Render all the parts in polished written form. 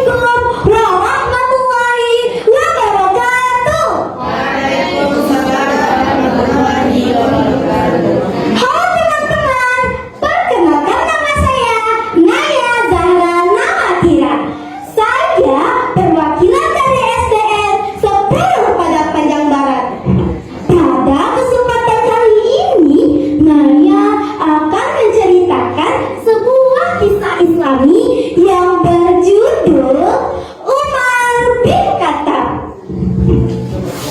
Assalamualaikum warahmatullahi wabarakatuh. Waalaikumsalam warahmatullahi wabarakatuh. Halo teman-teman, perkenalkan nama saya Naya Zahra Nawakira. Saya perwakilan dari SDN Sepenuh Padang Panjang Barat. Pada kesempatan kali ini, Naya akan menceritakan sebuah kisah Islami yang berjudul Umar bin Khattab.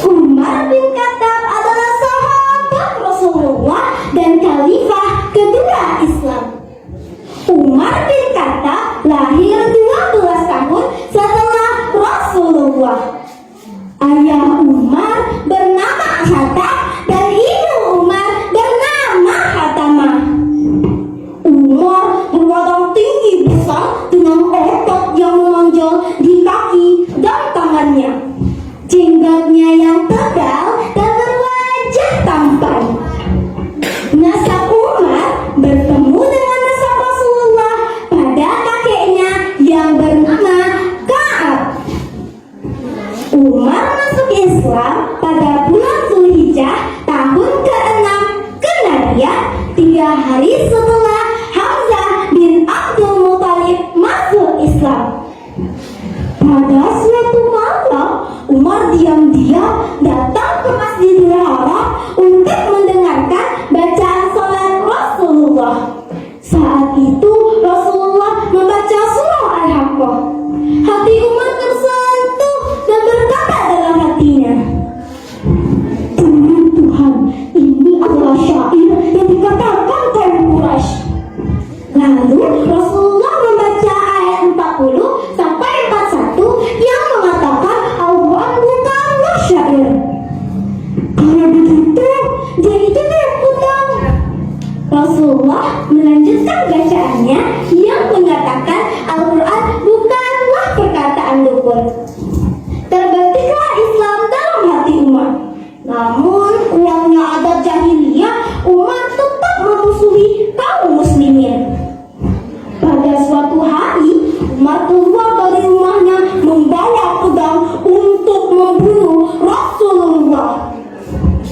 Umar bin Khattab adalah sahabat Rasulullah dan khalifah kedua Islam. Umar bin Khattab lahir 12 tahun setelah Rasulullah. Ayah Umar bernama Hatta dan ibu Umar bernama Hatamah. Umar berbadan tinggi besar dengan otot yang menonjol di kaki dan tangannya. Jenggotnya yang tebal dan berwajah tampan. Nasab Umar bertemu dengan nasab Rasulullah pada kakeknya yang bernama Ka'ab. Umar masuk Islam pada bulan Zulhijjah tahun ke-6 Kenariah, 3 hari setelah Hamzah bin Abdul Muthalib masuk Islam. Pada suatu malam, Umar diam-diam datang ke Masjidil Haram untuk mendengarkan bacaan salat Rasulullah. Saat itu Rasulullah membaca surah Al-Haqqah. Hati Umar tersentuh dan berkata dalam hatinya, "Demi Tuhan, ini adalah syair yang dikatakan kaum Quraisy." Lalu Rasulullah membaca ayat 40 sampai 41 yang mengatakan Al-Quran bukanlah syair. Kalau begitu, dia itu terpukul dong. Rasulullah melanjutkan bacaannya yang menyatakan Al-Quran bukanlah perkataan dukun. Terbetiklah Islam dalam hati Umar. Namun kuatnya adat jahiliyah, Umar tetap memusuhi kaum muslimin. Pada suatu hari, Umar keluar dari rumahnya membawa pedang untuk membunuh Rasulullah.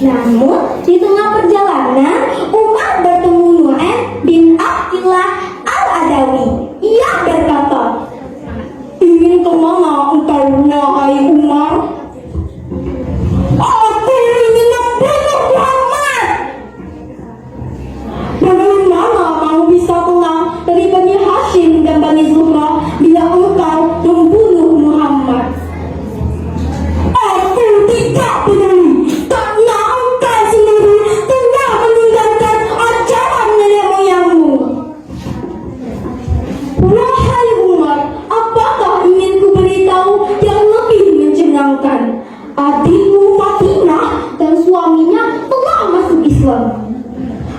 Namun di tengah perjalanan, Umar bertemu Nu'aim bin Abdillah Al-Adawi. Ia berkata, "Ingin kemana engkau, wahai Umar?" "Aku ingin membunuh Muhammad." "Bagaimana kamu bisa tenang dari Bani Hashim dan Bani Zuhrah bila engkau membunuh Muhammad?" "Aku tidak peduli karena engkau sendiri telah meninggalkan ajaran nenek moyangmu." "Wahai Umar, apakah ingin ku beritahu yang lebih mencengangkan? Adikmu Fatimah dan suaminya telah masuk Islam."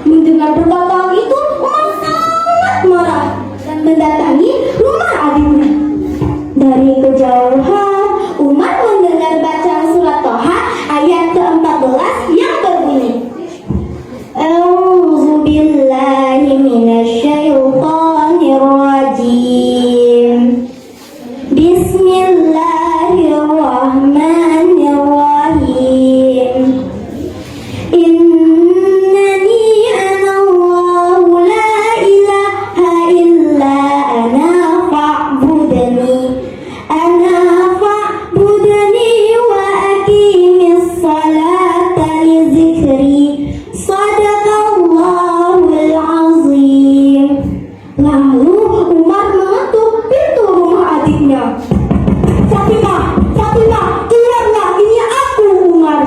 Mendengar perkataan itu, Umar sangat marah dan mendatangi rumah adiknya. Dari kejauhan, Umar mendengar bacaan surat Thaha ayat ke-14 yang berbunyi, "A'udzu billahi minasyaitonir rajim. Bismillahirrahmanirrahim. Innani anallahu la ilaha illa ana fa'budni wa aqimis salata li dzikri. Shadaqallahul azim." Lalu Umar mengetuk pintu rumah adiknya. Fatimah, keluarlah, ini aku, Umar."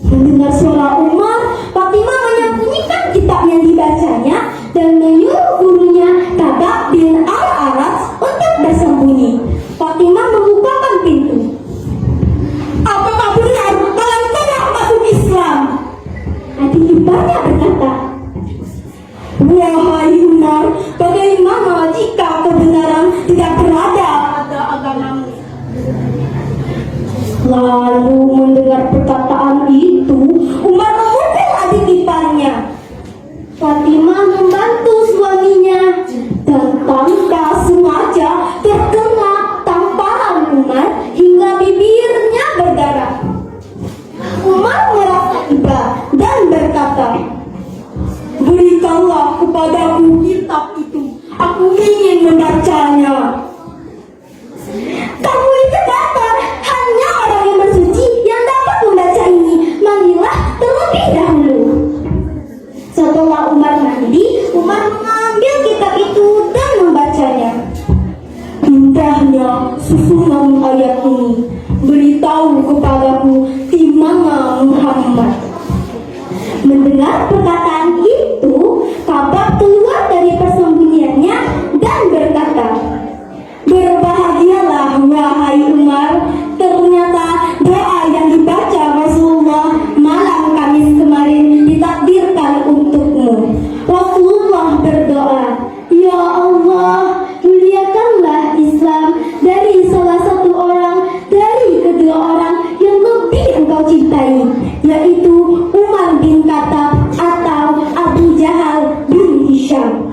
Mendengar suara Umar, Fatimah menyembunyikan kitab yang dibacanya dan menyuruh gurunya Kabab bin Al-Aras untuk bersembunyi. Fatimah membukakan pintu. "Apakah benar kalian telah masuk Islam?" Adik iparnya berkata, "Wahai Umar, bagaimana jika kebenaran tidak berada pada agamamu?" Lalu mendengar perkataan itu, Umar memukul adik iparnya. Fatimah membantu suaminya dan tanpa sengaja terkena Umar, susunan ayat ini, beritahu kepadaku di mana Muhammad. Mendengar perkataan itu, Ka'bah keluar dari persembunyiannya dan berkata, "Berbahagialah wahai Umar, ternyata doa yang dibaca Rasulullah malam Kamis kemarin ditakdirkan untukmu." Rasulullah berdoa, "Ya Allah, muliakanlah Islam dari salah satu orang dari kedua orang yang lebih engkau cintai, yaitu Umar bin Khattab atau Abu Jahal bin Hisham.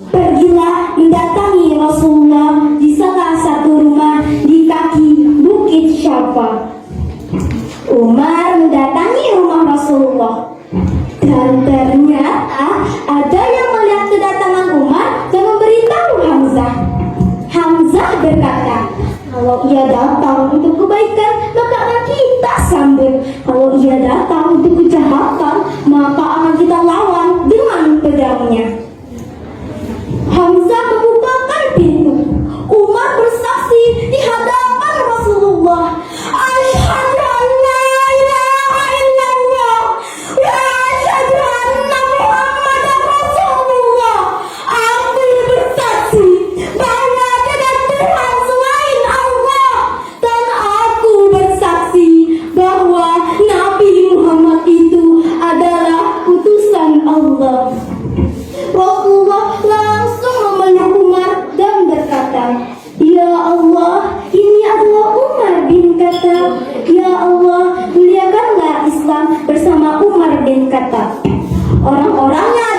Pergilah mendatangi Rasulullah di salah satu rumah di kaki Bukit Syafa." Umar mendatangi rumah Rasulullah, dan ternyata ada yang melihat kedatangan Umar dan memberitahu Hamzah. Hamzah berkata, "Kalau ia datang untuk kebaikan, maka akan kita sambut. Kalau ia datang untuk kejahatan, maka akan kita lawan dengan pedangnya." Hamzah membukakan pintu. Umar bersaksi di hadapan Rasulullah, "Asyhadu an la ilaha illallah wa asyhadu anna Muhammadar Rasulullah." Aku bersaksi bahwa tidak Tuhan selain Allah, dan aku bersaksi bahwa Nabi Muhammad itu adalah utusan Allah. Rasulullah langsung memeluk Umar dan berkata, "Ya Allah, ini adalah Umar bin Khattab. Ya Allah, muliakanlah Islam bersama Umar bin Khattab." Orang-orang yang